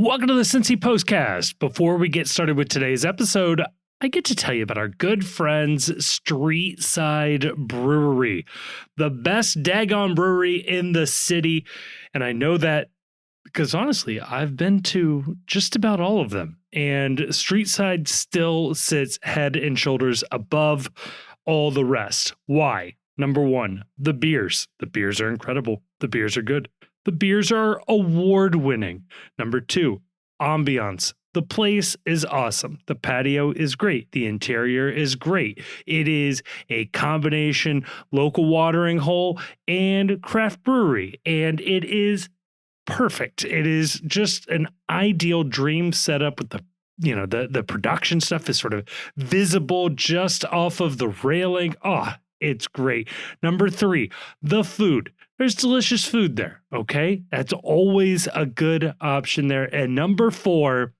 Welcome to the Cincy Postcast. Before we get started with today's episode, I get to tell you about our good friends, Streetside Brewery, the best daggone brewery in the city. And I know that because honestly, I've been to just about all of them. And Streetside still sits head and shoulders above all the rest. Why? Number one, the beers. The beers are incredible. The beers are good. The beers are award-winning. Number two, ambiance. The place is awesome. The patio is great. The interior is great. It is a combination local watering hole and craft brewery, and it is perfect. It is just an ideal dream setup with the production stuff is sort of visible just off of the railing. Oh, it's great. Number three, the food. There's delicious food there, okay? That's always a good option there. And number four,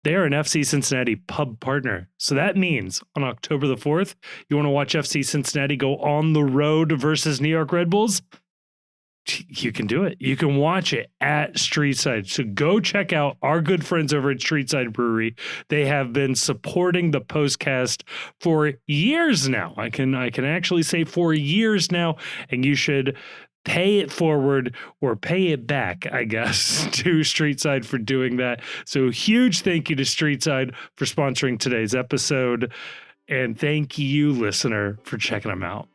they're an FC Cincinnati pub partner. So that means on October the 4th, you want to watch FC Cincinnati go on the road versus New York Red Bulls? You can do it. You can watch it at Streetside. So go check out our good friends over at Streetside Brewery. They have been supporting the postcast for years now. I can actually say 4 years now, and you should pay it forward or pay it back, I guess, to Streetside for doing that. So huge thank you to Streetside for sponsoring today's episode. And thank you, listener, for checking them out.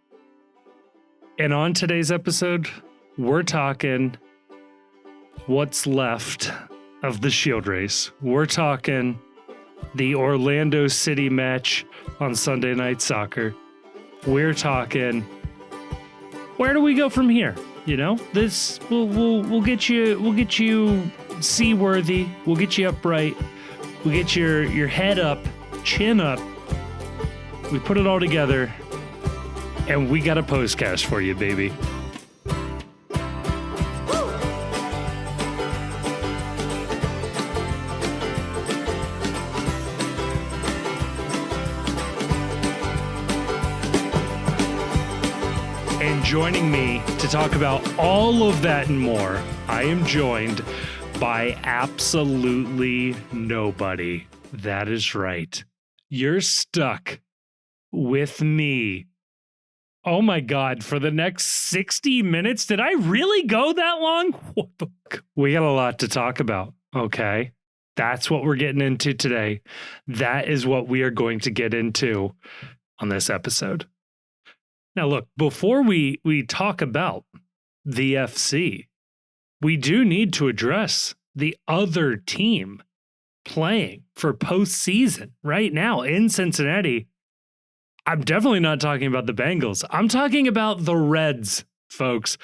And on today's episode, we're talking what's left of the Shield race. We're talking the Orlando City match on Sunday Night Soccer. We're talking where do we go from here? You know, this we'll get you seaworthy. We'll get you upright. We'll get your head up, chin up. We put it all together, and we got a postcast for you, baby. Joining me to talk about all of that and more, I am joined by absolutely nobody. That is right. You're stuck with me. Oh my God, for the next 60 minutes? Did I really go that long? We got a lot to talk about, okay? That's what we're getting into today. That is what we are going to get into on this episode. Now, look, before we talk about the FC, we do need to address the other team playing for postseason right now in Cincinnati. I'm definitely not talking about the Bengals. I'm talking about the Reds, folks.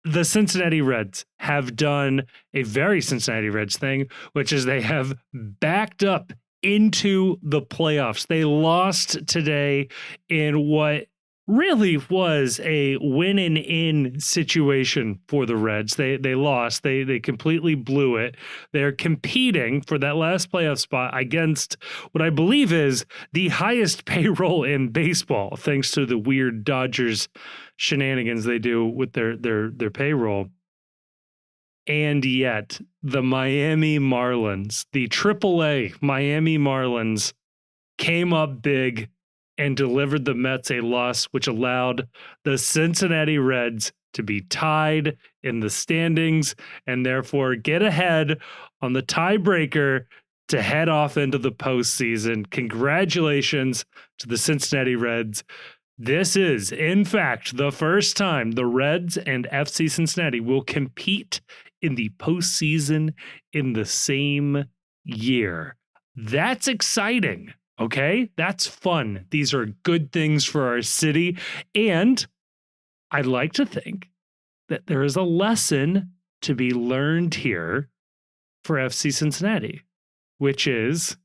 The Cincinnati Reds have done a very Cincinnati Reds thing, which is they have backed up into the playoffs. They lost today in what really was a win-in situation for the Reds. They lost. They completely blew it. They're competing for that last playoff spot against what I believe is the highest payroll in baseball, thanks to the weird Dodgers shenanigans they do with their payroll. And yet, the Miami Marlins, the AAA Miami Marlins, came up big and delivered the Mets a loss, which allowed the Cincinnati Reds to be tied in the standings and therefore get ahead on the tiebreaker to head off into the postseason. Congratulations to the Cincinnati Reds. This is, in fact, the first time the Reds and FC Cincinnati will compete in the postseason in the same year. That's exciting. Okay, that's fun. These are good things for our city. And I'd like to think that there is a lesson to be learned here for FC Cincinnati, which is,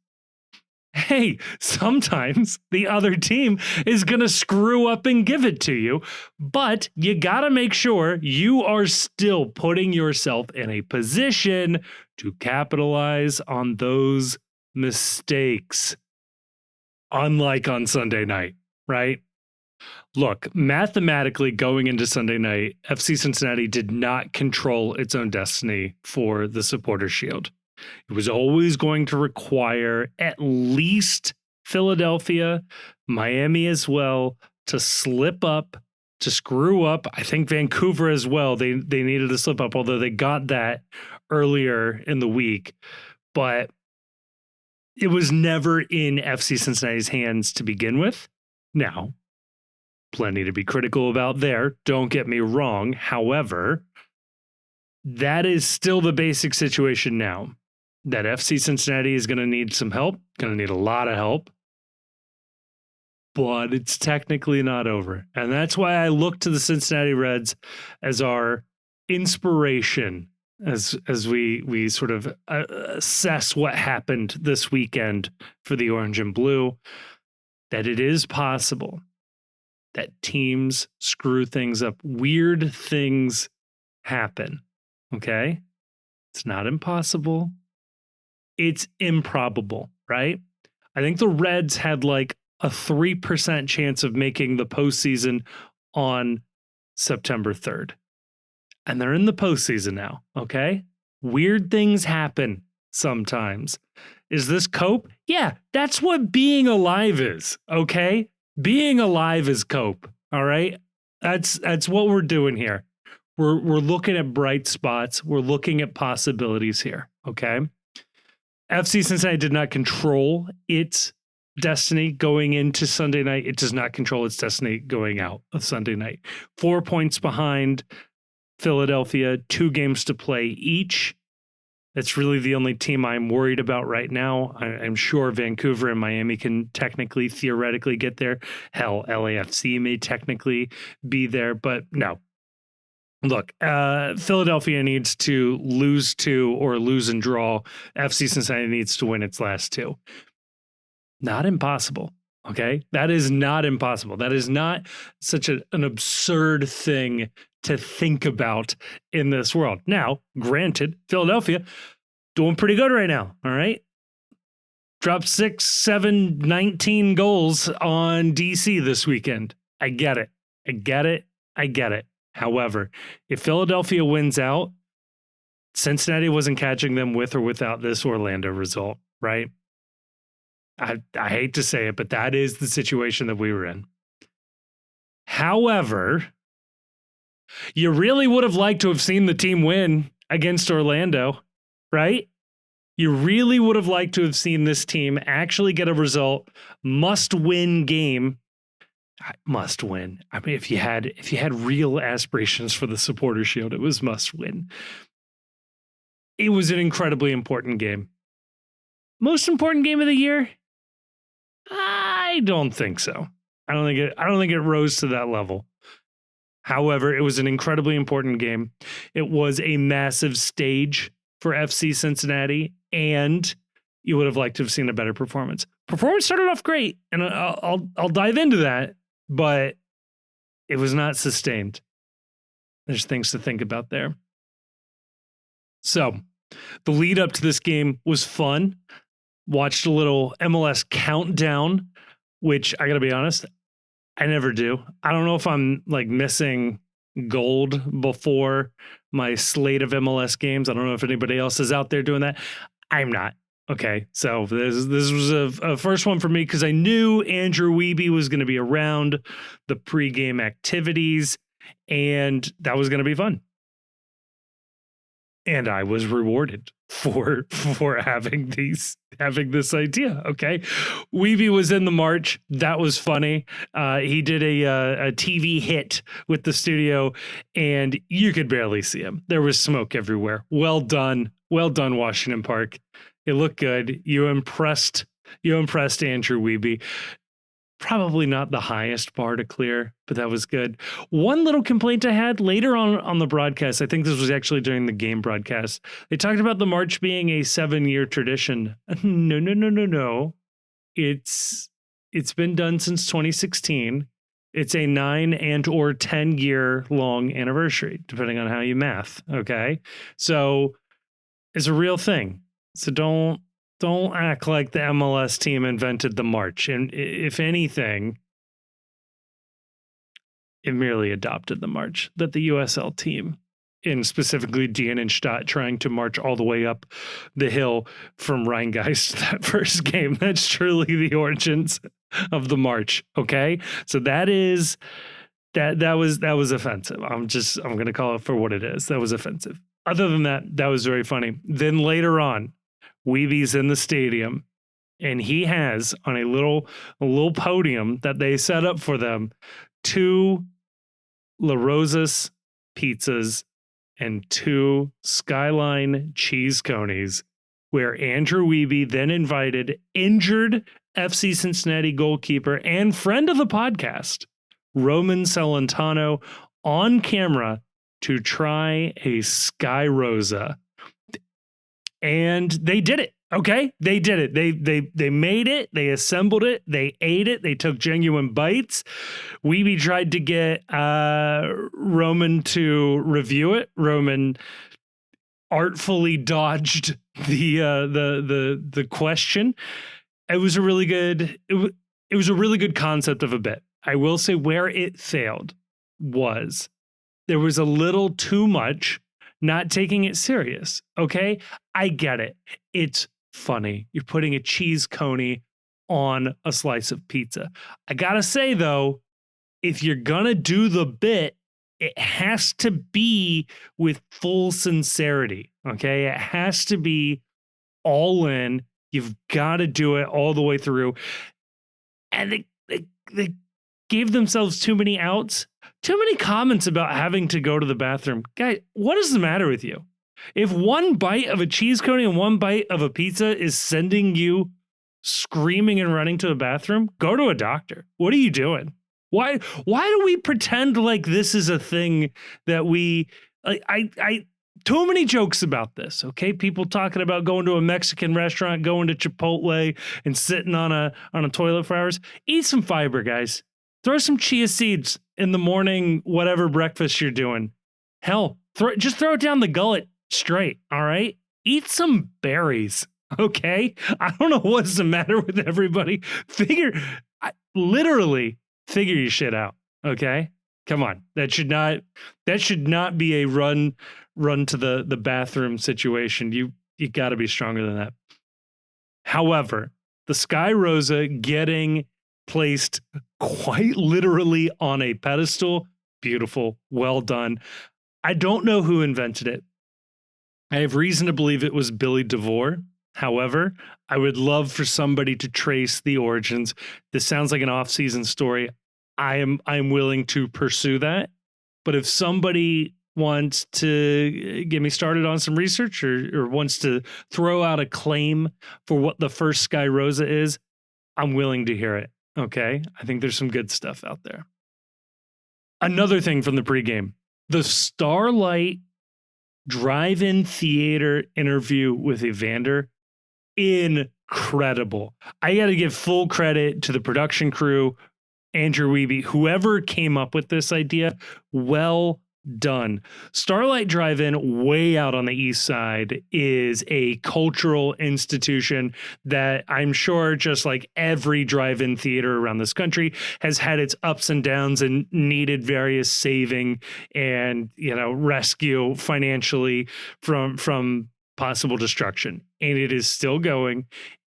hey, sometimes the other team is going to screw up and give it to you, but you got to make sure you are still putting yourself in a position to capitalize on those mistakes. Unlike on Sunday night, right? Look, mathematically going into Sunday night, FC Cincinnati did not control its own destiny for the Supporters Shield. It was always going to require at least Philadelphia, Miami as well, to slip up, to screw up. I think Vancouver as well. They needed to slip up, although they got that earlier in the week. But it was never in FC Cincinnati's hands to begin with. Now, plenty to be critical about there. Don't get me wrong. However, that is still the basic situation now. That FC Cincinnati is going to need some help, going to need a lot of help. But it's technically not over. And that's why I look to the Cincinnati Reds as our inspiration as we sort of assess what happened this weekend for the Orange and Blue, that it is possible that teams screw things up. Weird things happen, okay? It's not impossible. It's improbable, right? I think the Reds had like a 3% chance of making the postseason on September 3rd. And they're in the postseason now, okay? Weird things happen sometimes. Is this cope? Yeah, that's what being alive is, okay? Being alive is cope, all right? That's what we're doing here. We're looking at bright spots. We're looking at possibilities here, okay? FC Cincinnati did not control its destiny going into Sunday night. It does not control its destiny going out of Sunday night. 4 points behind Philadelphia, 2 games to play each. That's really the only team I'm worried about right now. I'm sure Vancouver and Miami can technically, theoretically get there. Hell, LAFC may technically be there, but no. Look, Philadelphia needs to lose 2 or lose and draw. FC Cincinnati needs to win its last 2. Not impossible, okay? That is not impossible. That is not such an absurd thing to think about in this world. Now, granted, Philadelphia doing pretty good right now, all right? Dropped 6, 7, 19 goals on DC this weekend. I get it. However, if Philadelphia wins out, Cincinnati wasn't catching them with or without this Orlando result, right? I hate to say it, but that is the situation that we were in. However, you really would have liked to have seen the team win against Orlando, right? You really would have liked to have seen this team actually get a result, must-win game. Must win. I mean, if you had real aspirations for the Supporters Shield, it was must win. It was an incredibly important game. Most important game of the year? I don't think so. I don't think it rose to that level. However, it was an incredibly important game. It was a massive stage for FC Cincinnati, and you would have liked to have seen a better performance. Performance started off great, and I'll dive into that, but it was not sustained. There's things to think about there. So, the lead up to this game was fun. Watched a little MLS countdown, which I gotta be honest, I never do. I don't know if I'm like missing gold before my slate of MLS games. I don't know if anybody else is out there doing that. I'm not. Okay, so this was a first one for me because I knew Andrew Wiebe was going to be around the pregame activities, and that was going to be fun. And I was rewarded for having this idea. Okay, Wiebe was in the march. That was funny. He did a TV hit with the studio, and you could barely see him. There was smoke everywhere. Well done, Washington Park. It looked good. You impressed Andrew Wiebe. Probably not the highest bar to clear, but that was good. One little complaint I had later on the broadcast, I think this was actually during the game broadcast, they talked about the march being a 7-year tradition. No. It's been done since 2016. It's a 9 and or 10 year long anniversary, depending on how you math. Okay. So it's a real thing. So don't act like the MLS team invented the march. And if anything, it merely adopted the march that the USL team and specifically Dienenstadt trying to march all the way up the hill from Rheingeist that first game. That's truly the origins of the march. Okay. So that was offensive. I'm going to call it for what it is. That was offensive. Other than that, that was very funny. Then later on, Weeby's in the stadium and he has on a little podium that they set up for them 2 La Rosa's pizzas and 2 Skyline cheese conies, where Andrew Wiebe then invited injured FC Cincinnati goalkeeper and friend of the podcast, Roman Celentano, on camera to try a Sky Rosa. And they did it. Okay, they did it. They made it. They assembled it. They ate it. They took genuine bites. Wiebe tried to get Roman to review it. Roman artfully dodged the question. It was a really good. It was a really good concept of a bit. I will say where it failed was there was a little too much not taking it serious. Okay, I get it. It's funny. You're putting a cheese coney on a slice of pizza. I gotta say though, if you're gonna do the bit, it has to be with full sincerity. Okay, it has to be all in. You've got to do it all the way through. And they gave themselves too many outs, too many comments about having to go to the bathroom. Guys, what is the matter with you? If one bite of a cheese coney and one bite of a pizza is sending you screaming and running to the bathroom, go to a doctor. What are you doing? Why do we pretend like this is a thing that we I too many jokes about this, okay? People talking about going to a Mexican restaurant, going to Chipotle and sitting on a toilet for hours. Eat some fiber, guys. Throw some chia seeds in the morning, whatever breakfast you're doing. Hell, just throw it down the gullet straight, all right? Eat some berries, okay? I don't know what's the matter with everybody. Literally figure your shit out, okay? Come on. That should not be a run to the bathroom situation. You got to be stronger than that. However, the Sky Rosa getting placed quite literally on a pedestal, beautiful, well done. I don't know who invented it. I have reason to believe it was Billy DeVore. However, I would love for somebody to trace the origins. This sounds like an off-season story. I'm willing to pursue that. But if somebody wants to get me started on some research or wants to throw out a claim for what the first Sky Rosa is, I'm willing to hear it. Okay? I think there's some good stuff out there. Another thing from the pregame, the Starlight drive-in theater interview with Evander, incredible. I got to give full credit to the production crew, Andrew Wiebe, whoever came up with this idea, well done. Starlight Drive-In, way out on the east side, is a cultural institution that I'm sure, just like every drive-in theater around this country, has had its ups and downs and needed various saving and, rescue financially from possible destruction. And it is still going.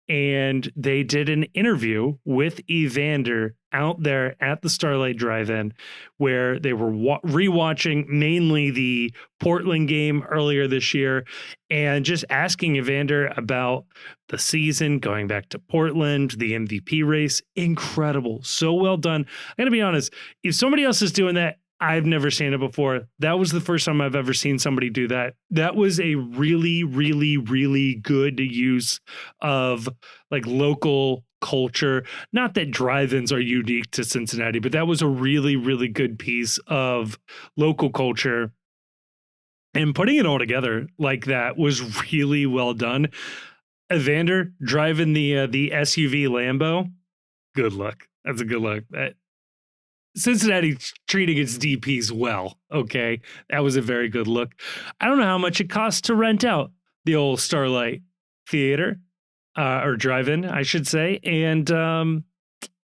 And they did an interview with Evander out there at the Starlight Drive-In, where they were rewatching mainly the Portland game earlier this year and just asking Evander about the season, going back to Portland, the MVP race. Incredible. So well done. I gotta be honest, if somebody else is doing that, I've never seen it before. That was the first time I've ever seen somebody do that. That was a really, really, really good use of like local culture. Not that drive-ins are unique to Cincinnati, but that was a really, really good piece of local culture. And putting it all together like that was really well done. Evander driving the SUV Lambo. Good luck. That's a good look. Cincinnati treating its DPs well. Okay. That was a very good look. I don't know how much it costs to rent out the old Starlight Theater or drive-in, I should say. And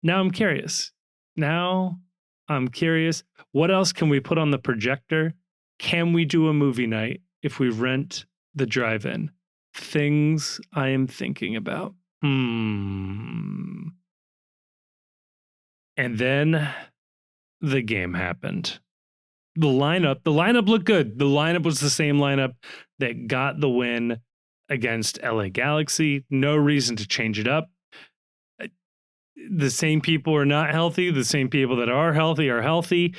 now I'm curious. What else can we put on the projector Can we do a movie night if we rent the drive-in? Things I am thinking about. And then the game happened. The lineup looked good. The lineup was the same lineup that got the win against LA Galaxy. No reason to change it up. The same people are not healthy. The same people that are healthy.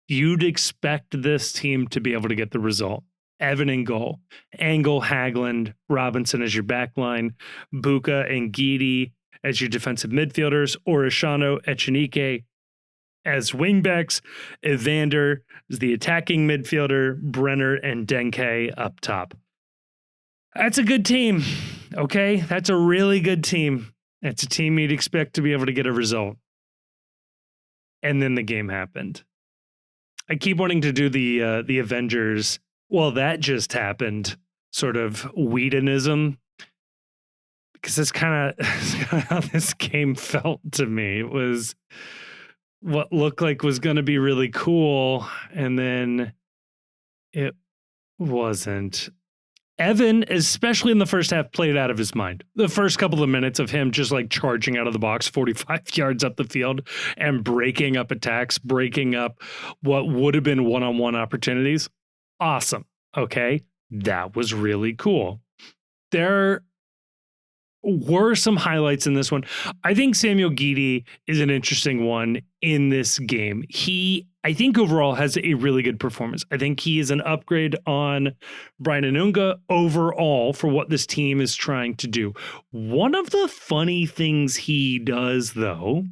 You'd expect this team to be able to get the result. Evan in goal, Engel, Hagland, Robinson as your back line, Buka and Guidi as your defensive midfielders, Orishano, Echenike as wingbacks, Evander as the attacking midfielder, Brenner and Denke up top. That's a good team, okay? That's a really good team. It's a team you'd expect to be able to get a result. And then the game happened. I keep wanting to do the Avengers. Well, that just happened. Sort of Whedonism, because that's kind of how this game felt to me. It was what looked like was going to be really cool, and then it wasn't. Evan, especially in the first half, played out of his mind. The first couple of minutes of him just like charging out of the box 45 yards up the field and breaking up attacks, breaking up what would have been one-on-one opportunities. Awesome. Okay. That was really cool. There were some highlights in this one. I think Samuel Guidi is an interesting one in this game. He, I think overall has a really good performance. I think he is an upgrade on Brian Anunga overall for what this team is trying to do. One of the funny things he does, though,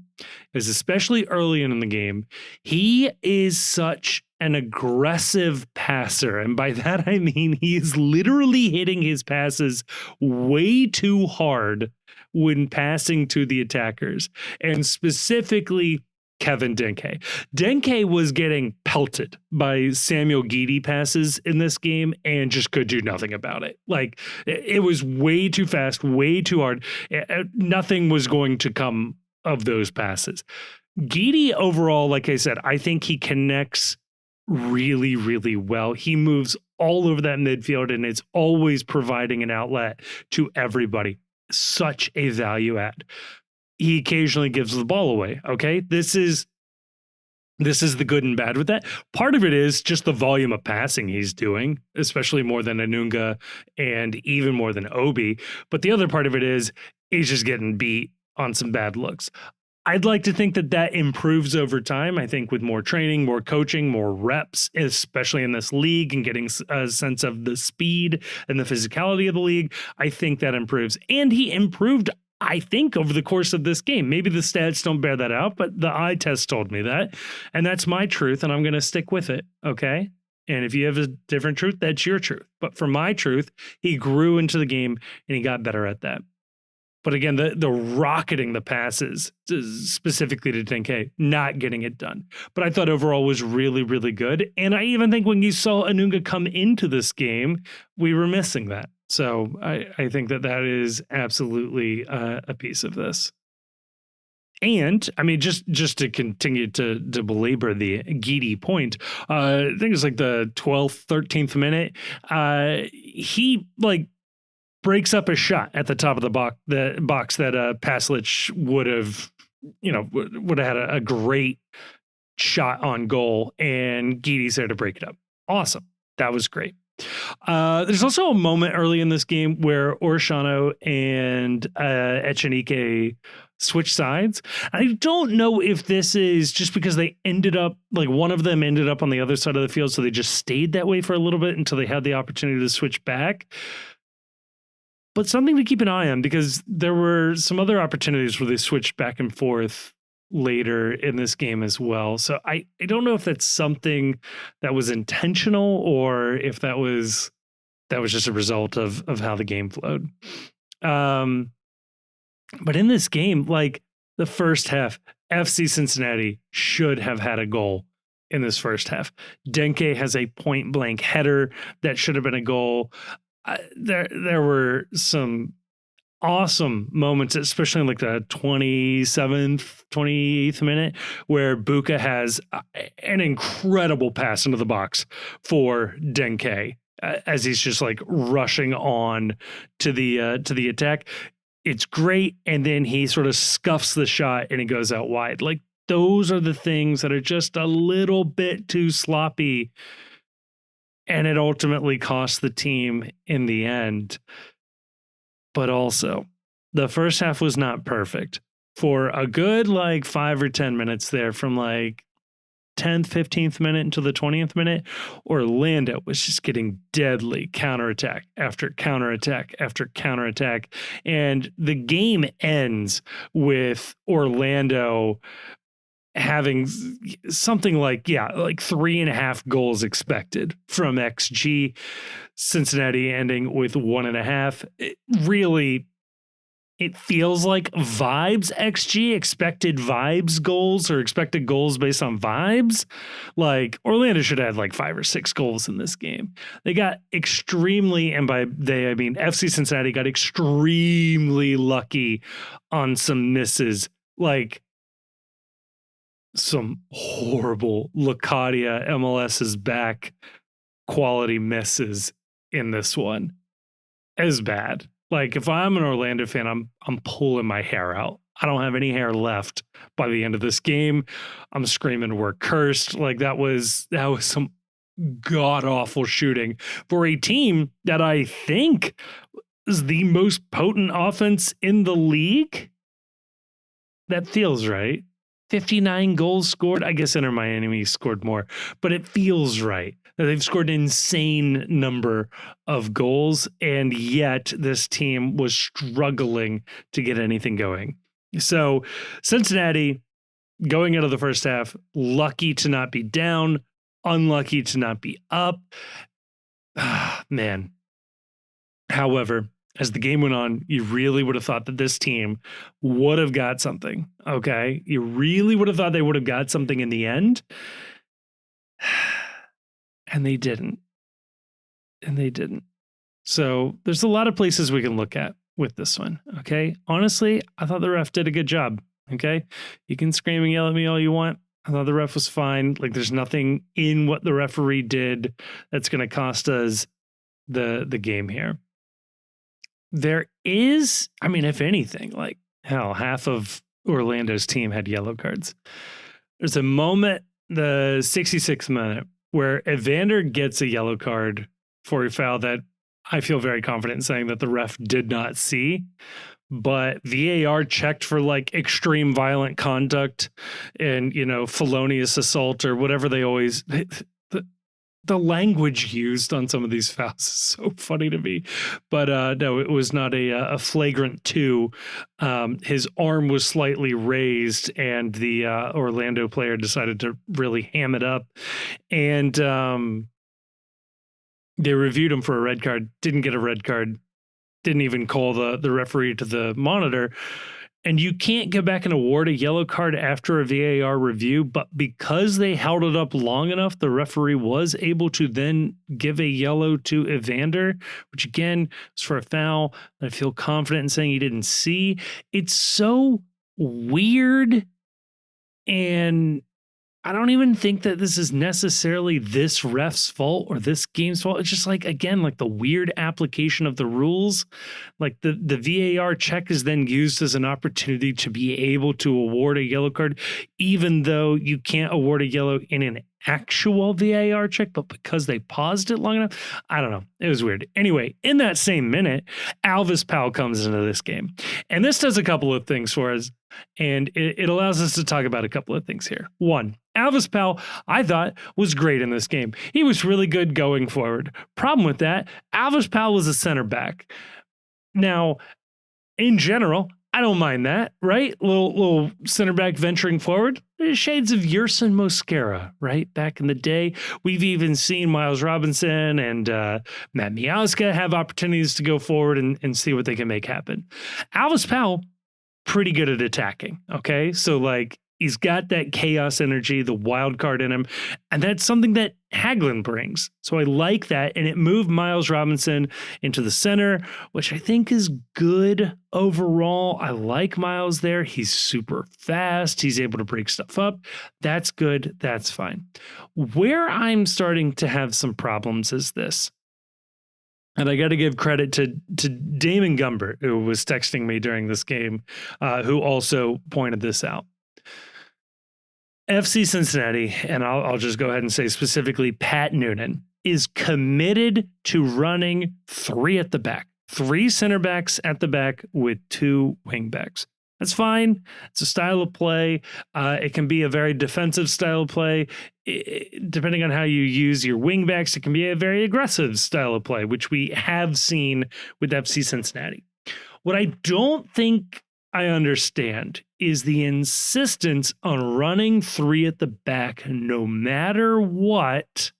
is especially early in the game, he is such an aggressive passer. And by that, I mean he is literally hitting his passes way too hard when passing to the attackers, and specifically Kevin Denke. Denke was getting pelted by Samuel Guidi passes in this game and just could do nothing about it. Like, it was way too fast, way too hard. Nothing was going to come of those passes. Guidi overall, like I said, I think he connects really, really well. He moves all over that midfield and it's always providing an outlet to everybody. Such a value add. He occasionally gives the ball away. Okay. This is the good and bad with that. Part of it is just the volume of passing he's doing, especially more than Anunga and even more than Obi. But the other part of it is he's just getting beat on some bad looks. I'd like to think that that improves over time. I think with more training, more coaching, more reps, especially in this league, and getting a sense of the speed and the physicality of the league, I think that improves. And he improved, I think, over the course of this game. Maybe the stats don't bear that out, but the eye test told me that. And that's my truth, and I'm going to stick with it, okay? And if you have a different truth, that's your truth. But for my truth, he grew into the game, and he got better at that. But again, the rocketing the passes, specifically to Denke, not getting it done. But I thought overall was really, really good. And I even think when you saw Anunga come into this game, we were missing that. So I think that is absolutely a piece of this. And I mean, just to continue to belabor the Guidi point, I think it's like the 12th, 13th minute. He breaks up a shot at the top of the box that Paslic would have had a great shot on goal, and Guidi's there to break it up. Awesome. That was great. There's also a moment early in this game where Orishano and Echenike switch sides. I don't know if this is just because they ended up, one of them ended up on the other side of the field, so they just stayed that way for a little bit until they had the opportunity to switch back. But something to keep an eye on, because there were some other opportunities where they switched back and forth later in this game as well. So I don't know if that's something that was intentional or if that was just a result of how the game flowed. But in this game, the first half, FC Cincinnati should have had a goal in this first half. Denke has a point blank header that should have been a goal. There were some awesome moments, especially in like the 27th, 28th minute, where Buka has an incredible pass into the box for Denke as he's just like rushing on to the attack. It's great, and then he sort of scuffs the shot and he goes out wide. Like those are the things that are just a little bit too sloppy, and it ultimately costs the team in the end. But also, the first half was not perfect. For a good like 5 or 10 minutes there, from like 10th, 15th minute until the 20th minute, Orlando was just getting deadly counterattack after counterattack after counterattack. And the game ends with Orlando having something like 3.5 goals expected from XG, Cincinnati ending with 1.5. It feels like vibes XG, expected vibes goals, or expected goals based on vibes. Like Orlando should have had like 5 or 6 goals in this game. They got extremely, and by they I mean FC Cincinnati, got extremely lucky on some misses, like some horrible Lacadia MLS is back quality misses in this one. As bad. Like if I'm an Orlando fan, I'm pulling my hair out. I don't have any hair left by the end of this game. I'm screaming we're cursed. Like that was some god awful shooting for a team that I think is the most potent offense in the league. That feels right. 59 goals scored. I guess Inter Miami scored more, but it feels right that they've scored an insane number of goals, and yet this team was struggling to get anything going. So Cincinnati, going out of the first half, lucky to not be down, unlucky to not be up. Man. However, as the game went on, you really would have thought that this team would have got something. Okay. You really would have thought they would have got something in the end. And they didn't. So there's a lot of places we can look at with this one. Okay. Honestly, I thought the ref did a good job. Okay. You can scream and yell at me all you want. I thought the ref was fine. Like there's nothing in what the referee did that's going to cost us the game here. There is, I mean, if anything, like hell, half of Orlando's team had yellow cards. There's a moment, the 66th minute, where Evander gets a yellow card for a foul that I feel very confident in saying that the ref did not see, but VAR checked for like extreme violent conduct and, felonious assault or whatever they always... The language used on some of these fouls is so funny to me, but no, it was not a flagrant 2. His arm was slightly raised, and the Orlando player decided to really ham it up, and they reviewed him for a red card. Didn't get a red card. Didn't even call the referee to the monitor. And you can't go back and award a yellow card after a VAR review, but because they held it up long enough, the referee was able to then give a yellow to Evander, which again is for a foul that I feel confident in saying he didn't see. It's so weird, and I don't even think that this is necessarily this ref's fault or this game's fault. It's just like, again, like the weird application of the rules. Like the VAR check is then used as an opportunity to be able to award a yellow card, even though you can't award a yellow in an actual VAR check, but because they paused it long enough, I don't know. It was weird. Anyway, in that same minute, Alvis Powell comes into this game. And this does a couple of things for us, and it allows us to talk about a couple of things here. One, Alvis Powell, I thought, was great in this game. He was really good going forward. Problem with that, Alvis Powell was a center back. Now, in general, I don't mind that, right? Little center back venturing forward. Shades of Yerson Mosquera, right? Back in the day. We've even seen Miles Robinson and Matt Miazga have opportunities to go forward and see what they can make happen. Alvis Powell, pretty good at attacking, okay? So like He's got that chaos energy, the wild card in him. And that's something that Hagelin brings. So I like that. And it moved Miles Robinson into the center, which I think is good overall. I like Miles there. He's super fast. He's able to break stuff up. That's good. That's fine. Where I'm starting to have some problems is this. And I got to give credit to Damon Gumbert, who was texting me during this game, who also pointed this out. FC Cincinnati, and I'll just go ahead and say specifically Pat Noonan, is committed to running 3 at the back, 3 center backs at the back with 2 wing backs. That's fine. It's a style of play. It can be a very defensive style of play. Depending on how you use your wing backs, it can be a very aggressive style of play, which we have seen with FC Cincinnati. What I don't think I understand is the insistence on running 3 at the back no matter what,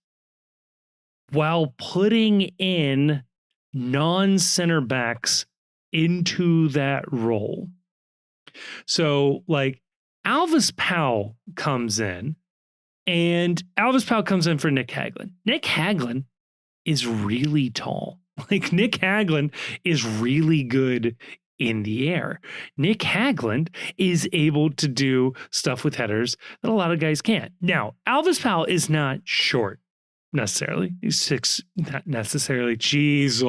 while putting in non-center backs into that role. So like Alvis Powell comes in, and Alvis Powell comes in for Nick Hagelin. Nick Hagelin is really tall. Like Nick Hagelin is really good in the air. Nick Hagelin is able to do stuff with headers that a lot of guys can't. Now, Alvis Powell is not short necessarily. He's 6, not necessarily. Jeez,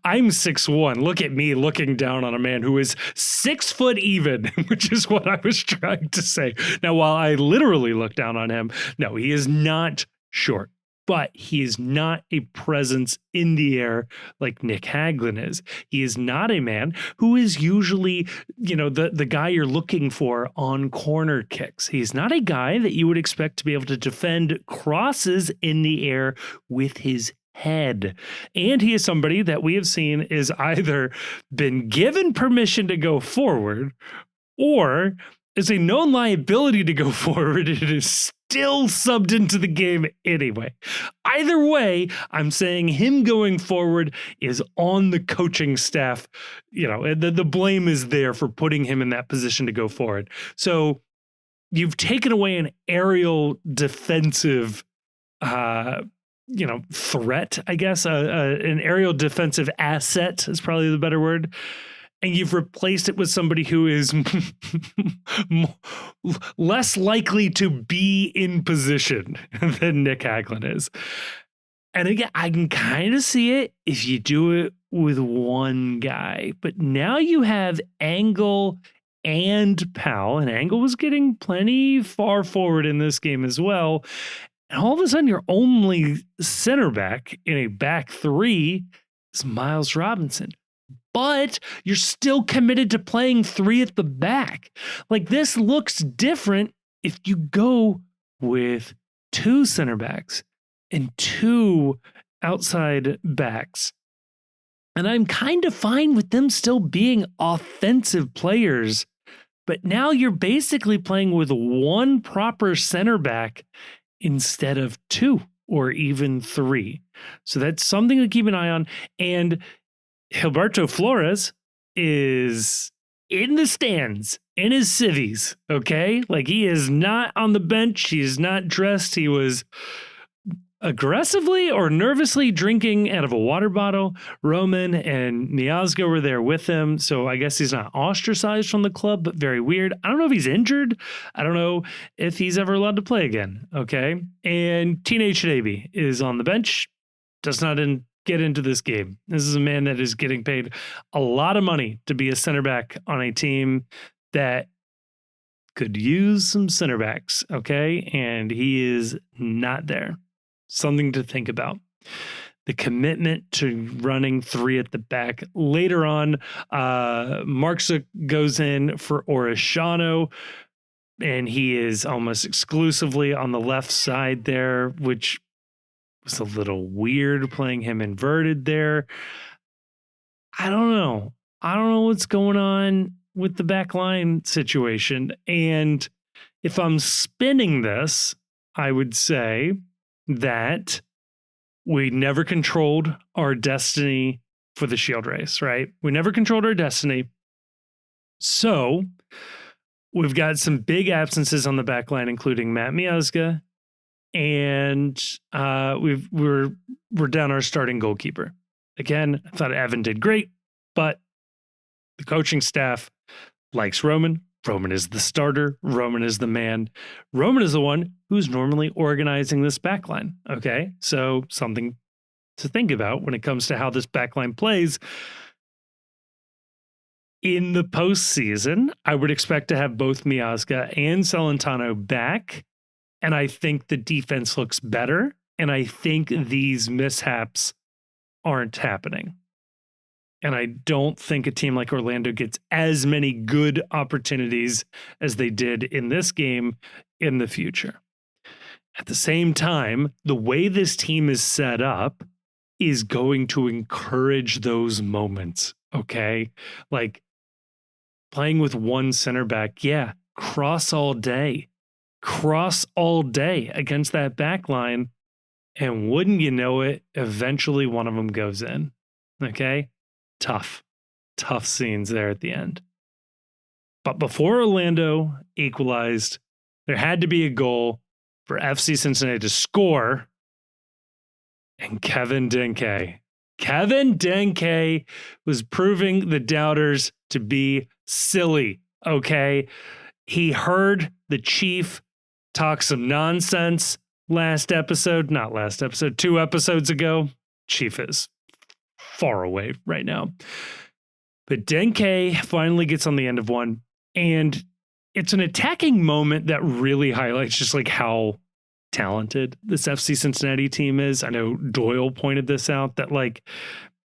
I'm 6'1". Look at me looking down on a man who is 6 foot even, which is what I was trying to say. Now, while I literally look down on him, no, he is not short. But he is not a presence in the air like Nick Hagelin is. He is not a man who is usually, the guy you're looking for on corner kicks. He's not a guy that you would expect to be able to defend crosses in the air with his head. And he is somebody that we have seen is either been given permission to go forward or is a known liability to go forward. It is still subbed into the game anyway. Either way, I'm saying him going forward is on the coaching staff. The blame is there for putting him in that position to go forward. So you've taken away an aerial defensive threat, I guess, an aerial defensive asset is probably the better word. And you've replaced it with somebody who is less likely to be in position than Nick Hagelin is. And again, I can kind of see it if you do it with one guy. But now you have Angle and Powell, and Angle was getting plenty far forward in this game as well. And all of a sudden, your only center back in a back 3 is Miles Robinson. But you're still committed to playing 3 at the back. Like, this looks different if you go with 2 center backs and 2 outside backs. And I'm kind of fine with them still being offensive players. But now you're basically playing with 1 proper center back instead of 2 or even 3. So that's something to keep an eye on. And Gilberto Flores is in the stands in his civvies, okay? Like, he is not on the bench. He is not dressed. He was aggressively or nervously drinking out of a water bottle. Roman and Miazga were there with him, so I guess he's not ostracized from the club, but very weird. I don't know if he's injured. I don't know if he's ever allowed to play again, okay? And Teenage Davy is on the bench, does not get into this game. This is a man that is getting paid a lot of money to be a center back on a team that could use some center backs, okay? And he is not there. Something to think about. The commitment to running 3 at the back. Later on, Marksa goes in for Orishano, and he is almost exclusively on the left side there, which was a little weird, playing him inverted there. I don't know what's going on with the back line situation. And if I'm spinning this, I would say that we never controlled our destiny for the Shield race, right? We never controlled our destiny. So We've got some big absences on the back line, including Matt Miazga, and we're down our starting goalkeeper. Again, I thought Evan did great, but the coaching staff likes Roman. Roman is the starter. Roman is the man. Roman is the one who's normally organizing this backline. Okay, so something to think about when it comes to how this backline plays. In the postseason, I would expect to have both Miazga and Celentano back, and I think the defense looks better, and I think these mishaps aren't happening. And I don't think a team like Orlando gets as many good opportunities as they did in this game in the future. At the same time, the way this team is set up is going to encourage those moments, okay? Like playing with one center back, yeah, cross all day against that back line. And wouldn't you know it, eventually one of them goes in, okay? Tough scenes there at the end. But before Orlando equalized, there had to be a goal for FC Cincinnati to score. And Kevin Denke was proving the doubters to be silly, okay? He heard the Chief talk some nonsense 2 episodes ago. Chief is far away right now. But Denke finally gets on the end of one, and it's an attacking moment that really highlights just like how talented this FC Cincinnati team is. I know Doyle pointed this out, that like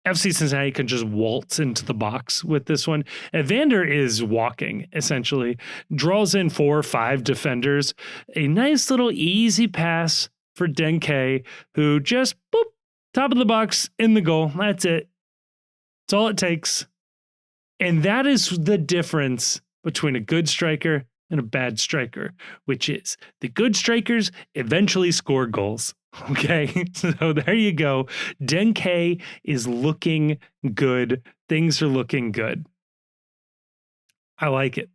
FC Cincinnati can just waltz into the box with this one. Evander is walking, essentially, draws in 4 or 5 defenders. A nice little easy pass for Denke, who just boop, top of the box in the goal. That's it. That's all it takes. And that is the difference between a good striker and a bad striker, which is the good strikers eventually score goals. Okay, so there you go. Denke is looking good. Things are looking good. I like it.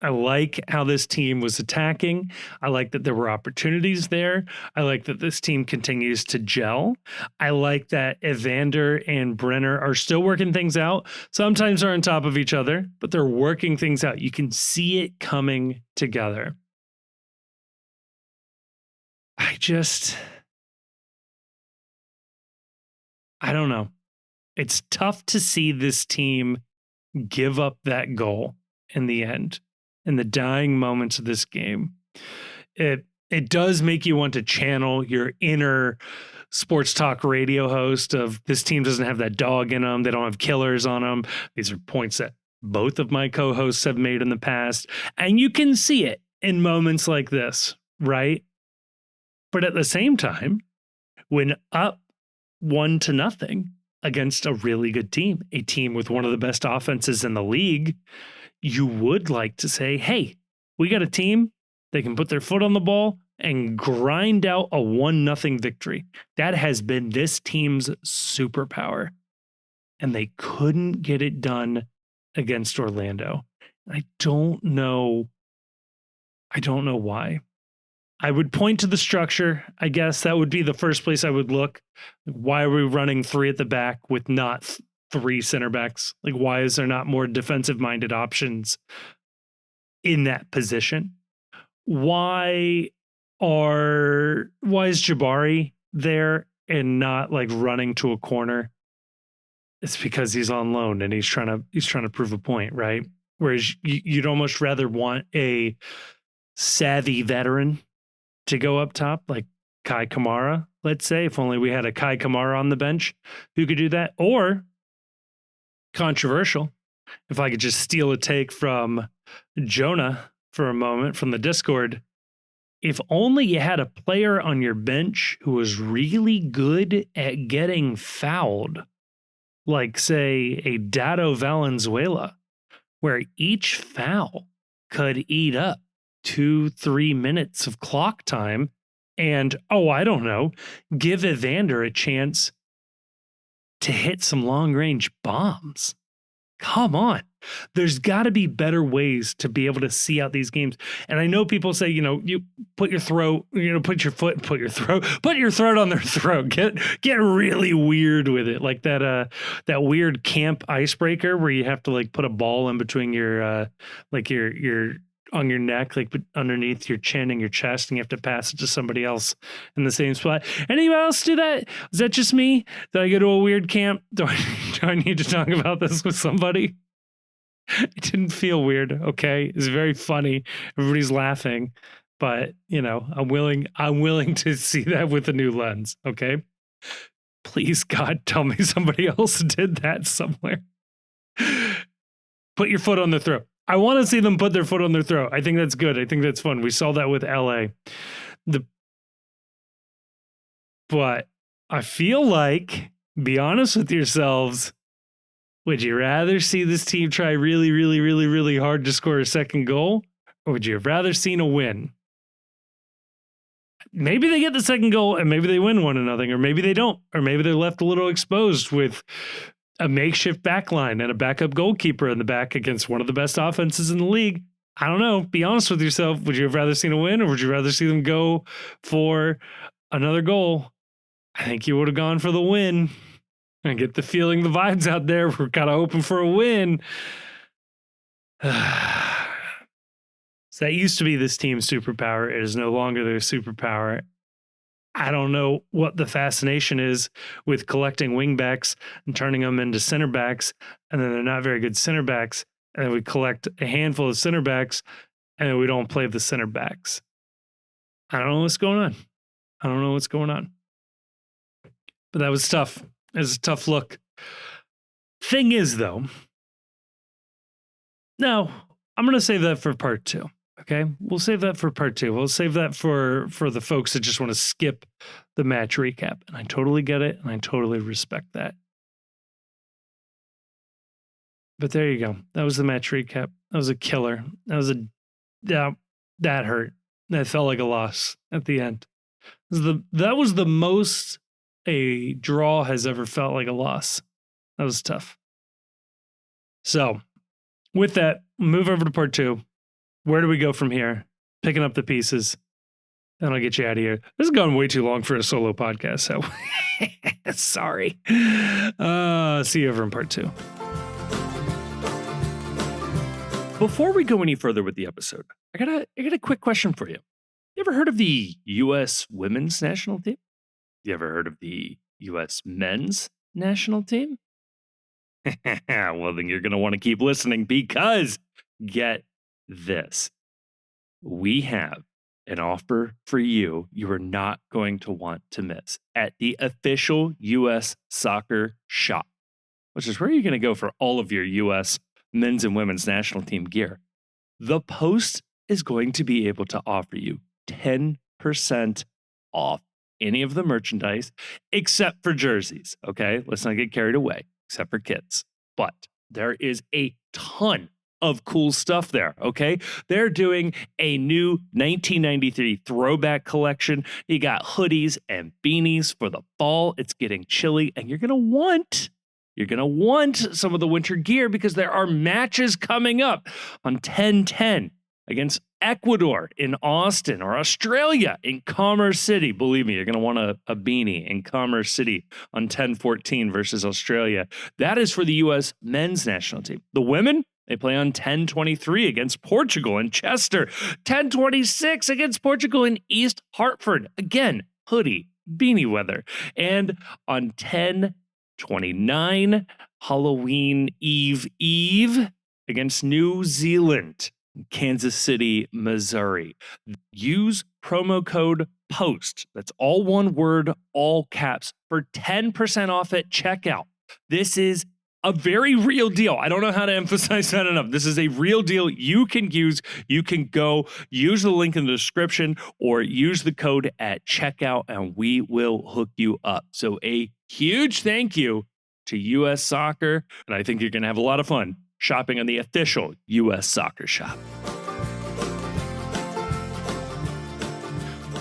I like how this team was attacking. I like that there were opportunities there. I like that this team continues to gel. I like that Evander and Brenner are still working things out. Sometimes they're on top of each other, but they're working things out. You can see it coming together. I don't know. It's tough to see this team give up that goal in the end, in the dying moments of this game. It does make you want to channel your inner sports talk radio host of this team doesn't have that dog in them. They don't have killers on them. These are points that both of my co-hosts have made in the past. And you can see it in moments like this, right? But at the same time, when up 1-0 against a really good team, a team with one of the best offenses in the league, you would like to say, hey, we got a team that can put their foot on the ball and grind out a 1-0 victory. That has been this team's superpower. And they couldn't get it done against Orlando. I don't know why. I would point to the structure. I guess that would be the first place I would look. Why are we running 3 at the back with not 3 center backs? Like, why is there not more defensive minded options in that position? Why is Jabari there and not like running to a corner? It's because he's on loan and he's trying to prove a point, right? Whereas you'd almost rather want a savvy veteran to go up top, like Kai Kamara, let's say, if only we had a Kai Kamara on the bench who could do that. Or, controversial, if I could just steal a take from Jonah for a moment from the Discord, if only you had a player on your bench who was really good at getting fouled, like, say, a Dado Valenzuela, where each foul could eat up 2-3 minutes of clock time and, I don't know, give Evander a chance to hit some long range bombs. Come on. There's got to be better ways to be able to see out these games. And I know people say, you put your throat, put your throat on their throat. Get really weird with it. Like that weird camp icebreaker where you have to like put a ball in between your on your neck, like underneath your chin and your chest, and you have to pass it to somebody else in the same spot. Anybody else do that? Is that just me? Did I go to a weird camp? Do I need to talk about this with somebody? It didn't feel weird. Okay. It's very funny. Everybody's laughing, but I'm willing to see that with a new lens. Okay. Please, God, tell me somebody else did that somewhere. Put your foot on the throat. I want to see them put their foot on their throat. I think that's good. I think that's fun. We saw that with LA. But I feel like, be honest with yourselves, would you rather see this team try really, really, really, really hard to score a second goal? Or would you have rather seen a win? Maybe they get the second goal and maybe they win 1-0, or maybe they don't, or maybe they're left a little exposed with a makeshift back line and a backup goalkeeper in the back against one of the best offenses in the league. I don't know. Be honest with yourself. Would you have rather seen a win, or would you rather see them go for another goal? I think you would have gone for the win. I get the feeling the vibes out there were kind of hoping for a win. So that used to be this team's superpower. It is no longer their superpower. I don't know what the fascination is with collecting wingbacks and turning them into center backs, and then they're not very good center backs, and then we collect a handful of center backs, and then we don't play the center backs. I don't know what's going on. But that was tough. It was a tough look. Thing is, though, no, I'm going to save that for part 2. Okay, we'll save that for part 2. We'll save that for the folks that just want to skip the match recap. And I totally get it, and I totally respect that. But there you go. That was the match recap. That was a killer. That hurt. That felt like a loss at the end. That was the most a draw has ever felt like a loss. That was tough. So, with that, move over to part 2. Where do we go from here? Picking up the pieces. Then I'll get you out of here. This has gone way too long for a solo podcast, so sorry. See you over in part 2. Before we go any further with the episode, I got a quick question for you. You ever heard of the U.S. women's national team? You ever heard of the U.S. men's national team? Well, then you're going to want to keep listening, because get this. We have an offer for you are not going to want to miss at the official U.S. soccer shop, which is where you're going to go for all of your U.S. men's and women's national team gear. The Post is going to be able to offer you 10% off any of the merchandise except for jerseys. Okay, let's not get carried away, except for kids. But there is a ton of cool stuff there, okay? They're doing a new 1993 throwback collection. You got hoodies and beanies for the fall. It's getting chilly, and you're gonna want some of the winter gear, because there are matches coming up on 10/10 against Ecuador in Austin, or Australia in Commerce City. Believe me, you're going to want a beanie in Commerce City on 10/14 versus Australia. That is for the U.S. men's national team. The women, they play on 10/23 against Portugal in Chester, 10/26 against Portugal in East Hartford. Again, hoodie, beanie weather. And on 10/29, Halloween Eve against New Zealand, Kansas City, Missouri. Use promo code POST. That's all one word, all caps, for 10% off at checkout. This is a very real deal. I don't know how to emphasize that enough. This is a real deal you can use. You can go use the link in the description or use the code at checkout, and we will hook you up. So a huge thank you to U.S. Soccer, and I think you're going to have a lot of fun shopping on the official U.S. Soccer shop.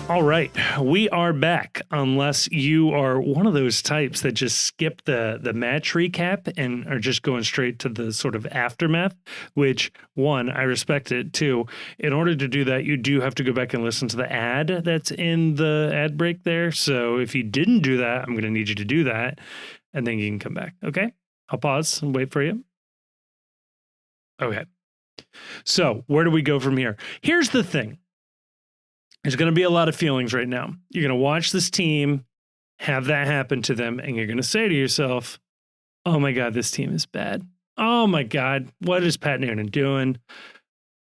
All right, we are back. Unless you are one of those types that just skip the match recap and are just going straight to the sort of aftermath, which one, I respect it. Two, in order to do that, you do have to go back and listen to the ad that's in the ad break there. So if you didn't do that, I'm going to need you to do that and then you can come back. Okay, I'll pause and wait for you. Okay, so where do we go from here? Here's the thing. There's going to be a lot of feelings right now. You're going to watch this team have that happen to them, and you're going to say to yourself, oh my God, this team is bad. Oh my God, what is Pat Noonan doing?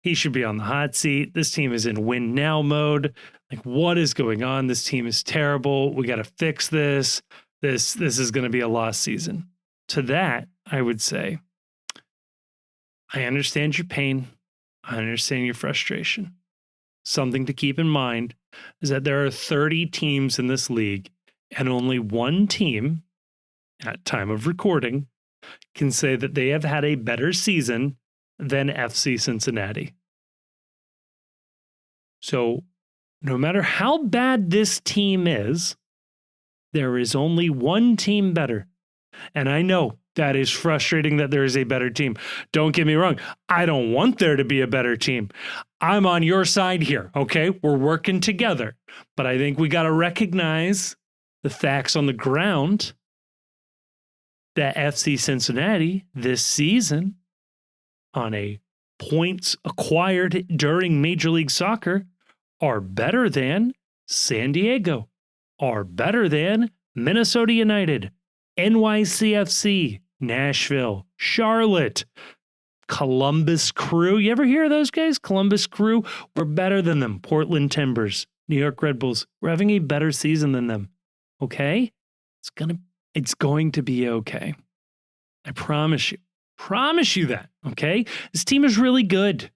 He should be on the hot seat. This team is in win now mode. Like, what is going on? This team is terrible. We got to fix this. This is going to be a lost season. To that, I would say, I understand your pain. I understand your frustration. Something to keep in mind is that there are 30 teams in this league, and only one team at time of recording can say that they have had a better season than FC Cincinnati. So no matter how bad this team is, there is only one team better. And I know that is frustrating that there is a better team. Don't get me wrong. I don't want there to be a better team. I'm on your side here, okay? We're working together. But I think we got to recognize the facts on the ground that FC Cincinnati this season, on a points acquired during Major League Soccer, are better than San Diego, are better than Minnesota United, NYCFC, Nashville, Charlotte, Columbus Crew. You ever hear of those guys? Columbus Crew, we're better than them. Portland Timbers, New York Red Bulls, we're having a better season than them. Okay? It's going to be okay. I promise you. Promise you that. Okay? This team is really good.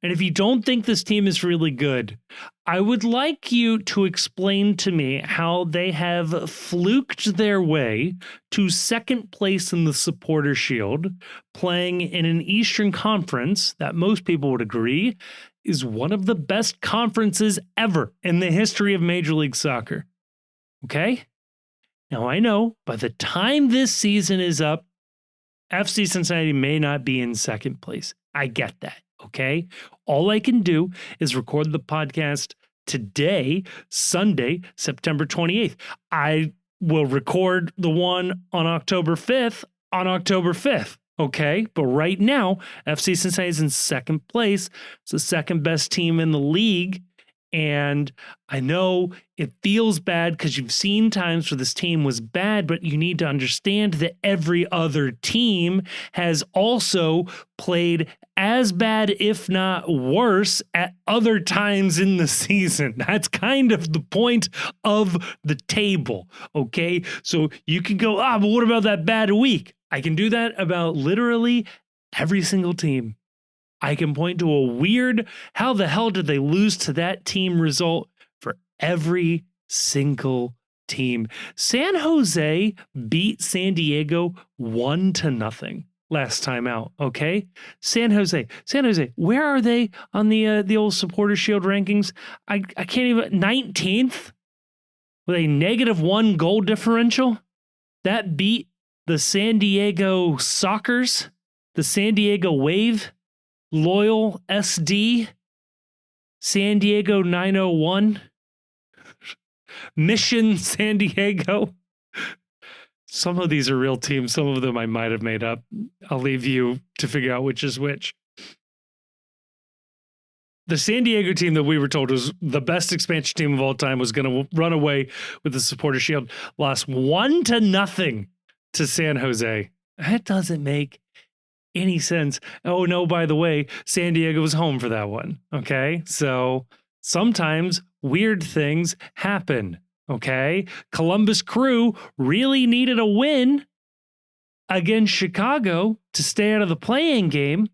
And if you don't think this team is really good, I would like you to explain to me how they have fluked their way to second place in the Supporter Shield, playing in an Eastern Conference that most people would agree is one of the best conferences ever in the history of Major League Soccer. Okay? Now, I know by the time this season is up, FC Cincinnati may not be in second place. I get that. Okay. All I can do is record the podcast today, Sunday, September 28th. I will record the one on October 5th on October 5th. Okay. But right now, FC Cincinnati is in second place. It's the second best team in the league. And I know it feels bad because you've seen times where this team was bad, but you need to understand that every other team has also played as bad, if not worse, at other times in the season. That's kind of the point of the table, okay? So you can go, but what about that bad week? I can do that about literally every single team. I can point to a weird, how the hell did they lose to that team result for every single team. San Jose beat San Diego 1-0 last time out, okay? San Jose, where are they on the old Supporter Shield rankings? I can't even, 19th with a -1 goal differential? That beat the San Diego Sockers, the San Diego Wave, Loyal SD, San Diego 901, Mission San Diego. Some of these are real teams. Some of them I might have made up. I'll leave you to figure out which is which. The San Diego team that we were told was the best expansion team of all time was going to run away with the Supporter Shield. Lost 1-0 to San Jose. That doesn't make any sense. Oh no, by the way, San Diego was home for that one. Okay. So sometimes weird things happen. Okay. Columbus Crew really needed a win against Chicago to stay out of the play-in game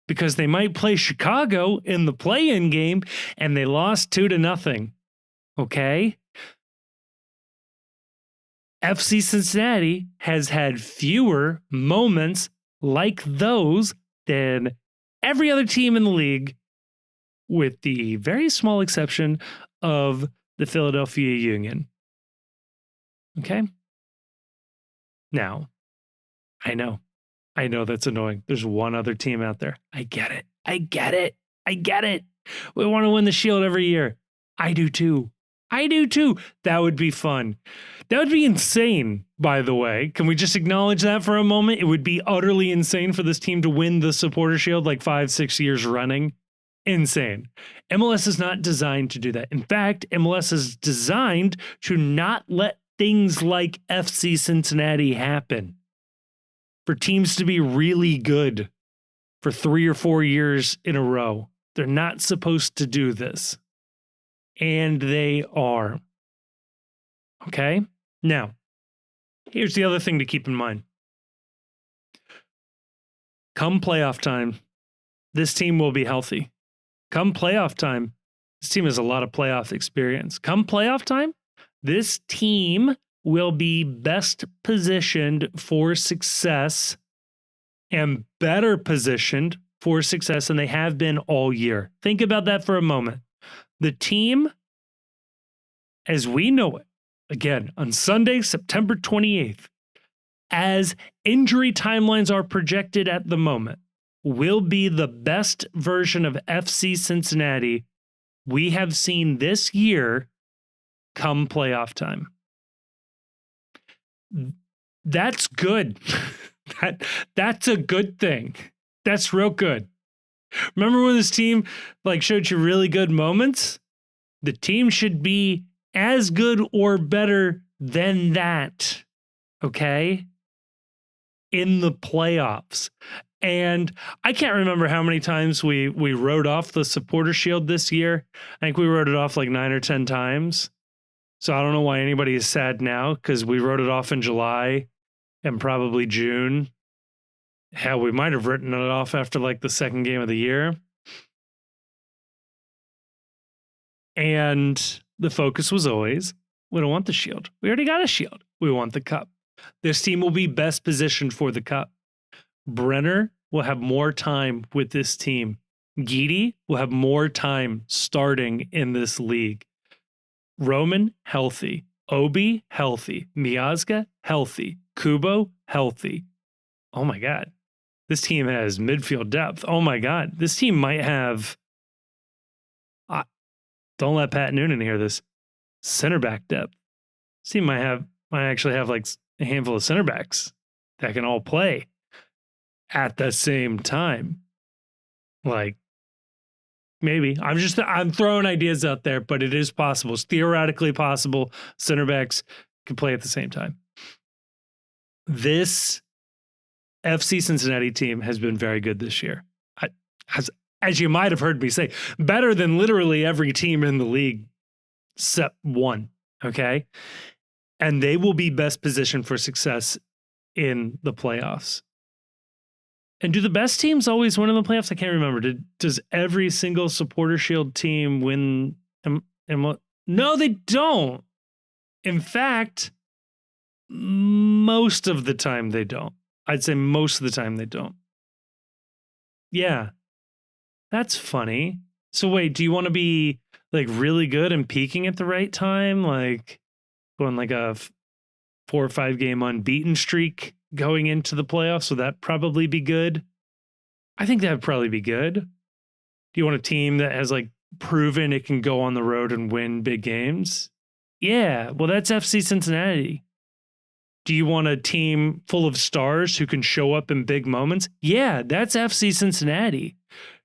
because they might play Chicago in the play-in game and they lost 2-0. Okay. FC Cincinnati has had fewer moments like those than every other team in the league, with the very small exception of the Philadelphia Union. Okay? Now, I know that's annoying. There's one other team out there. I get it. We want to win the Shield every year. I do too. That would be fun. That would be insane, by the way. Can we just acknowledge that for a moment? It would be utterly insane for this team to win the Supporter Shield like 5-6 years running. Insane. MLS is not designed to do that. In fact, MLS is designed to not let things like FC Cincinnati happen. For teams to be really good for 3 or 4 years in a row. They're not supposed to do this. And they are. Okay? Now, here's the other thing to keep in mind. Come playoff time, this team will be healthy. Come playoff time, this team has a lot of playoff experience. Come playoff time, this team will be best positioned for success and better positioned for success than they have been all year. Think about that for a moment. The team, as we know it, again, on Sunday, September 28th, as injury timelines are projected at the moment, will be the best version of FC Cincinnati we have seen this year come playoff time. That's good. That's a good thing. That's real good. Remember when this team showed you really good moments? The team should be as good or better than that. Okay? In the playoffs. And I can't remember how many times we wrote off the Supporter Shield this year. I think we wrote it off like 9 or 10 times. So I don't know why anybody is sad now, because we wrote it off in July and probably June. Hell, we might have written it off after the second game of the year. And the focus was always, we don't want the Shield. We already got a Shield. We want the Cup. This team will be best positioned for the Cup. Brenner will have more time with this team. Guidi will have more time starting in this league. Roman, healthy. Obi, healthy. Miazga, healthy. Kubo, healthy. Oh my God. This team has midfield depth. Oh my God. This team might have, don't let Pat Noonan hear this, center back depth. This team might actually have a handful of center backs that can all play at the same time. Maybe. I'm throwing ideas out there, but it is possible. It's theoretically possible. Center backs can play at the same time. This FC Cincinnati team has been very good this year. As you might have heard me say, better than literally every team in the league except one. Okay? And they will be best positioned for success in the playoffs. And do the best teams always win in the playoffs? I can't remember. Does every single Supporter Shield team win? No, they don't. In fact, most of the time they don't. I'd say most of the time they don't. Yeah, that's funny. So wait, do you want to be really good and peaking at the right time? Going a 4 or 5 game unbeaten streak going into the playoffs? Would that probably be good? I think that would probably be good. Do you want a team that has proven it can go on the road and win big games? Yeah, well, that's FC Cincinnati. Do you want a team full of stars who can show up in big moments? Yeah, that's FC Cincinnati.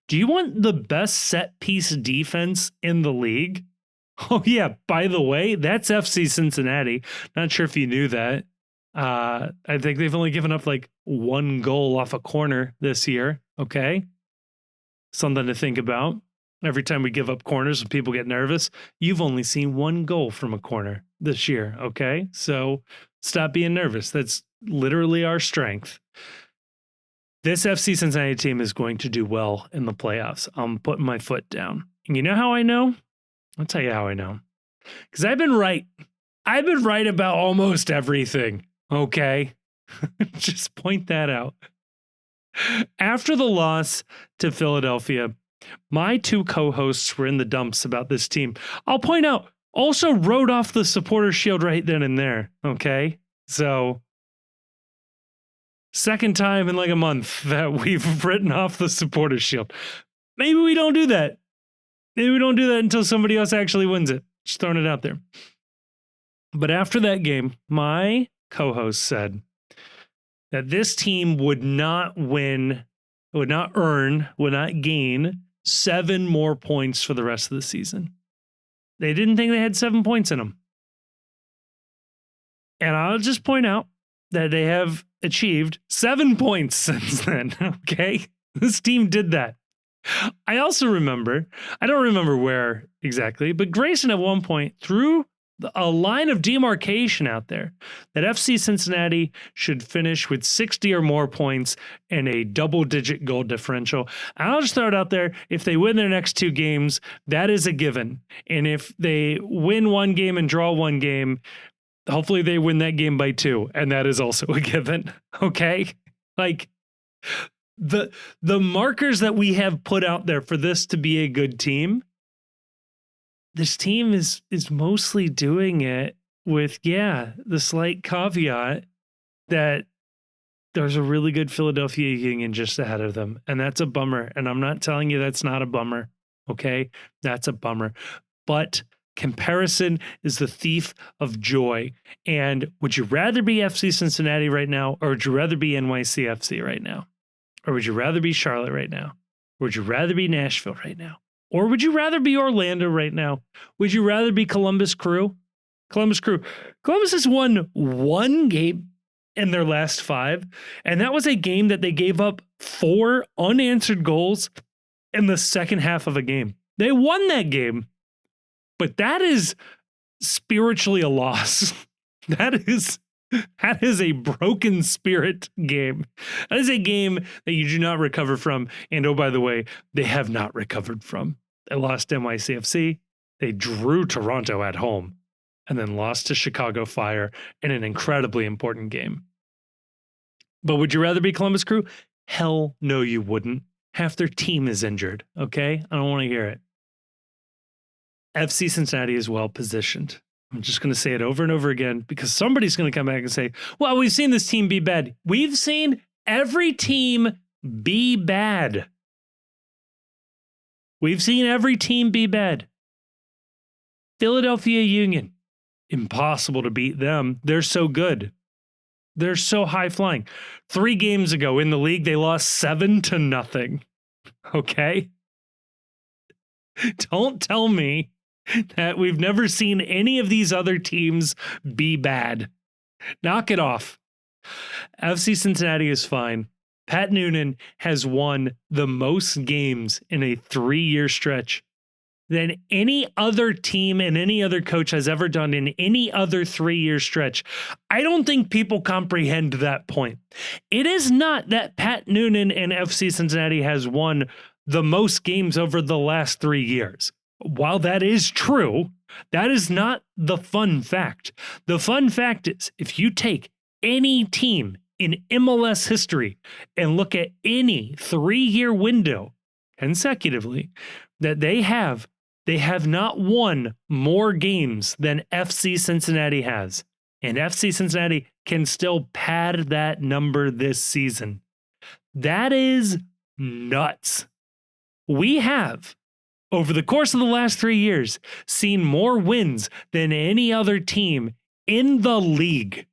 Do you want the best set piece defense in the league? Oh yeah, by the way, that's FC Cincinnati. Not sure if you knew that. I think they've only given up 1 goal off a corner this year. Okay. Something to think about. Every time we give up corners and people get nervous, you've only seen 1 goal from a corner this year. Okay. So stop being nervous. That's literally our strength. This FC Cincinnati team is going to do well in the playoffs. I'm putting my foot down. And you know how I know? I'll tell you how I know. Because I've been right. I've been right about almost everything. Okay. Just point that out. After the loss to Philadelphia, My two co-hosts were in the dumps about this team. I'll point out, also wrote off the supporter shield right then and there. Okay. So second time in like a month that we've written off the supporter shield. Maybe we don't do that. Maybe we don't do that until somebody else actually wins it. Just throwing it out there. But after that game, my co-host said that this team would not win, would not earn, would not gain 7 more points for the rest of the season. They didn't think they had 7 points in them. And I'll just point out that they have achieved 7 points since then. Okay. This team did that. I also remember, I don't remember where exactly, but Grayson at one point threw a line of demarcation out there that FC Cincinnati should finish with 60 or more points and a double-digit goal differential. And I'll just throw it out there. If they win their next 2 games, that is a given. And if they win 1 game and draw 1 game, hopefully they win that game by 2. And that is also a given. Okay? Like, the markers that we have put out there for this to be a good team, this team is mostly doing it with, the slight caveat that there's a really good Philadelphia Union just ahead of them. And that's a bummer. And I'm not telling you that's not a bummer. Okay? That's a bummer. But comparison is the thief of joy. And would you rather be FC Cincinnati right now, or would you rather be NYCFC right now? Or would you rather be Charlotte right now? Or would you rather be Nashville right now? Or would you rather be Orlando right now? Would you rather be Columbus Crew? Columbus has won 1 game in their last 5. And that was a game that they gave up 4 unanswered goals in the second half of a game. They won that game. But that is spiritually a loss. That is a broken spirit game. That is a game that you do not recover from. And oh, by the way, they have not recovered from. They lost NYCFC. They drew Toronto at home and then lost to Chicago Fire in an incredibly important game. But would you rather be Columbus Crew? Hell no, you wouldn't. Half their team is injured. Okay? I don't want to hear it. FC Cincinnati is well positioned. I'm just going to say it over and over again because somebody's going to come back and say, well, we've seen this team be bad. We've seen every team be bad. We've seen every team be bad. Philadelphia Union, impossible to beat them. They're so good. They're so high flying. 3 games ago in the league, they lost 7-0. Okay? Don't tell me that we've never seen any of these other teams be bad. Knock it off. FC Cincinnati is fine. Pat Noonan has won the most games in a 3-year stretch than any other team and any other coach has ever done in any other 3-year stretch. I don't think people comprehend that point. It is not that Pat Noonan and FC Cincinnati has won the most games over the last 3 years. While that is true, that is not the fun fact. The fun fact is if you take any team in MLS history and look at any 3-year window consecutively that they have not won more games than FC Cincinnati has. And FC Cincinnati can still pad that number this season. That is nuts. We have, over the course of the last 3 years, seen more wins than any other team in the league.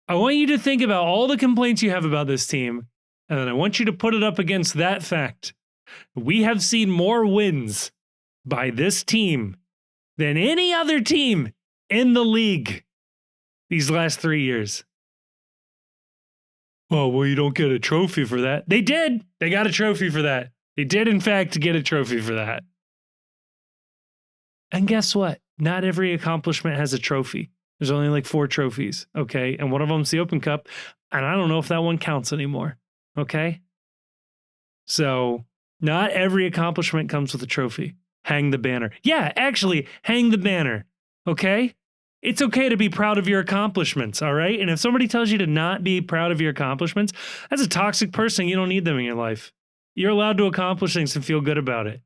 I want you to think about all the complaints you have about this team, and then I want you to put it up against that fact. We have seen more wins by this team than any other team in the league these last 3 years. Oh, well, you don't get a trophy for that. They did. They got a trophy for that. They did, in fact, get a trophy for that. And guess what? Not every accomplishment has a trophy. There's only like 4 trophies, okay? And one of them's the Open Cup, and I don't know if that one counts anymore, okay? So not every accomplishment comes with a trophy. Hang the banner. Yeah, actually, hang the banner, okay? It's okay to be proud of your accomplishments, all right? And if somebody tells you to not be proud of your accomplishments, that's a toxic person. You don't need them in your life. You're allowed to accomplish things and feel good about it.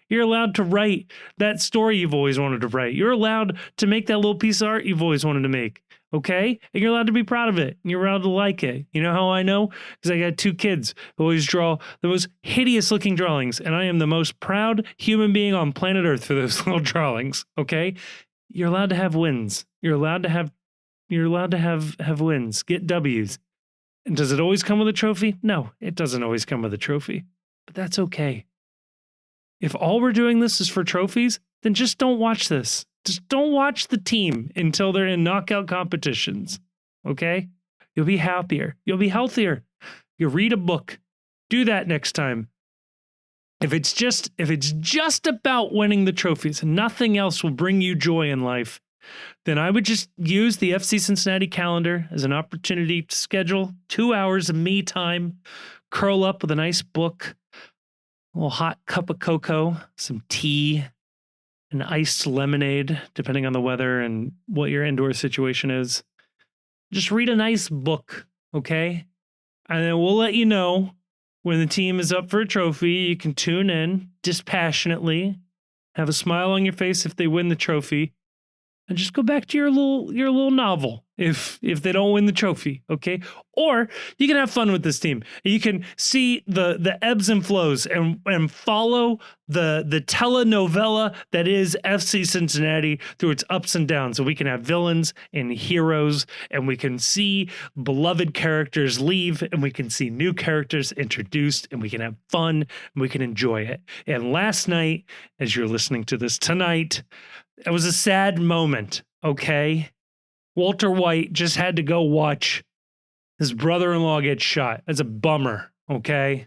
You're allowed to write that story you've always wanted to write. You're allowed to make that little piece of art you've always wanted to make. Okay? And you're allowed to be proud of it. And you're allowed to like it. You know how I know? Because I got 2 kids who always draw the most hideous looking drawings. And I am the most proud human being on planet Earth for those little drawings. Okay? You're allowed to have wins. You're allowed to have wins. Get W's. And does it always come with a trophy? No, it doesn't always come with a trophy. But that's okay. If all we're doing this is for trophies, then just don't watch this. Just don't watch the team until they're in knockout competitions. Okay? You'll be happier. You'll be healthier. You'll read a book. Do that next time. If it's just about winning the trophies and nothing else will bring you joy in life, then I would just use the FC Cincinnati calendar as an opportunity to schedule 2 hours of me time, curl up with a nice book, a little hot cup of cocoa, some tea, an iced lemonade, depending on the weather and what your indoor situation is. Just read a nice book, okay? And then we'll let you know when the team is up for a trophy. You can tune in dispassionately, have a smile on your face if they win the trophy, and just go back to your little novel if they don't win the trophy, okay? Or you can have fun with this team. You can see the ebbs and flows and follow the telenovela that is FC Cincinnati through its ups and downs. So we can have villains and heroes, and we can see beloved characters leave, and we can see new characters introduced, and we can have fun, and we can enjoy it. And last night, as you're listening to this tonight, it was a sad moment, okay? Walter White just had to go watch his brother-in-law get shot. That's a bummer, okay?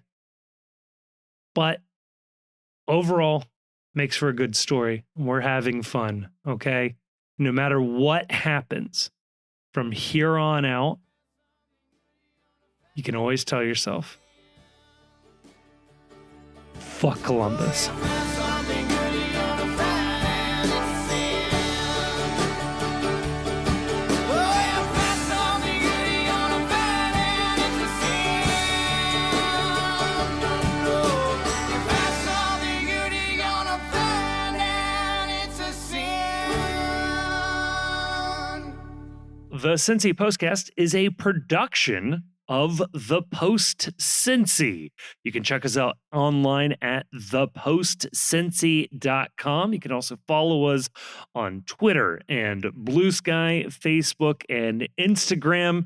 But overall, makes for a good story. We're having fun, okay? No matter what happens from here on out, you can always tell yourself, fuck Columbus. The Cincy Postcast is a production of The Post Cincy. You can check us out online at thepostcincy.com. You can also follow us on Twitter and Blue Sky, Facebook, and Instagram.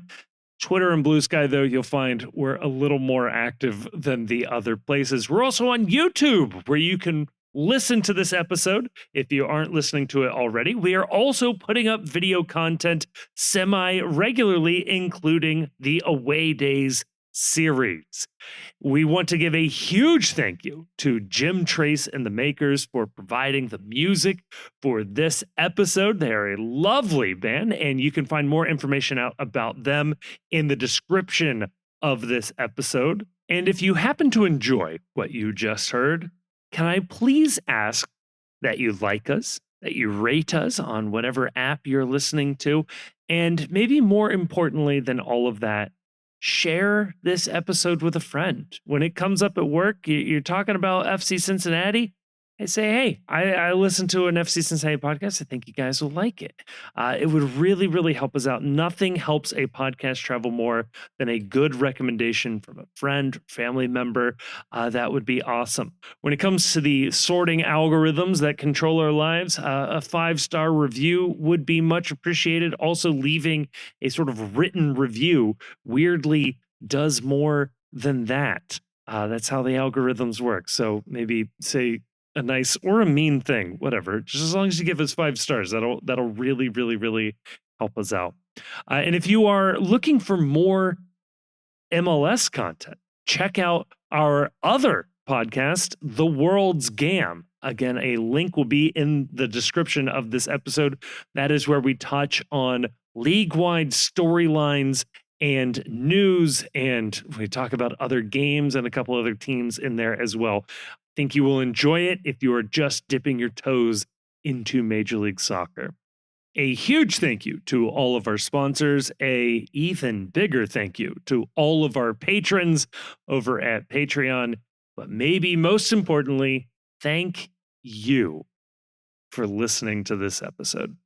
Twitter and Blue Sky, though, you'll find we're a little more active than the other places. We're also on YouTube, where you can listen to this episode if you aren't listening to it already. We are also putting up video content semi-regularly, including the Away Days series. We want to give a huge thank you to Jim Trace and the Makers for providing the music for this episode. They're a lovely band, and you can find more information out about them in the description of this episode. And if you happen to enjoy what you just heard, can I please ask that you like us, that you rate us on whatever app you're listening to, and maybe more importantly than all of that, share this episode with a friend. When it comes up at work, you're talking about FC Cincinnati, I say, hey, I listened to an FC Cincinnati podcast. I think you guys will like it. It would really, really help us out. Nothing helps a podcast travel more than a good recommendation from a friend, family member. That would be awesome. When it comes to the sorting algorithms that control our lives, a 5-star review would be much appreciated. Also, leaving a sort of written review weirdly does more than that. That's how the algorithms work. So maybe say a nice or a mean thing, whatever. Just as long as you give us 5 stars, that'll really, really, really help us out. And if you are looking for more MLS content, check out our other podcast, The World's Gam. Again, a link will be in the description of this episode. That is where we touch on league-wide storylines and news, and we talk about other games and a couple other teams in there as well. Think you will enjoy it if you are just dipping your toes into Major League Soccer. A huge thank you to all of our sponsors. A even bigger thank you to all of our patrons over at Patreon. But maybe most importantly, thank you for listening to this episode.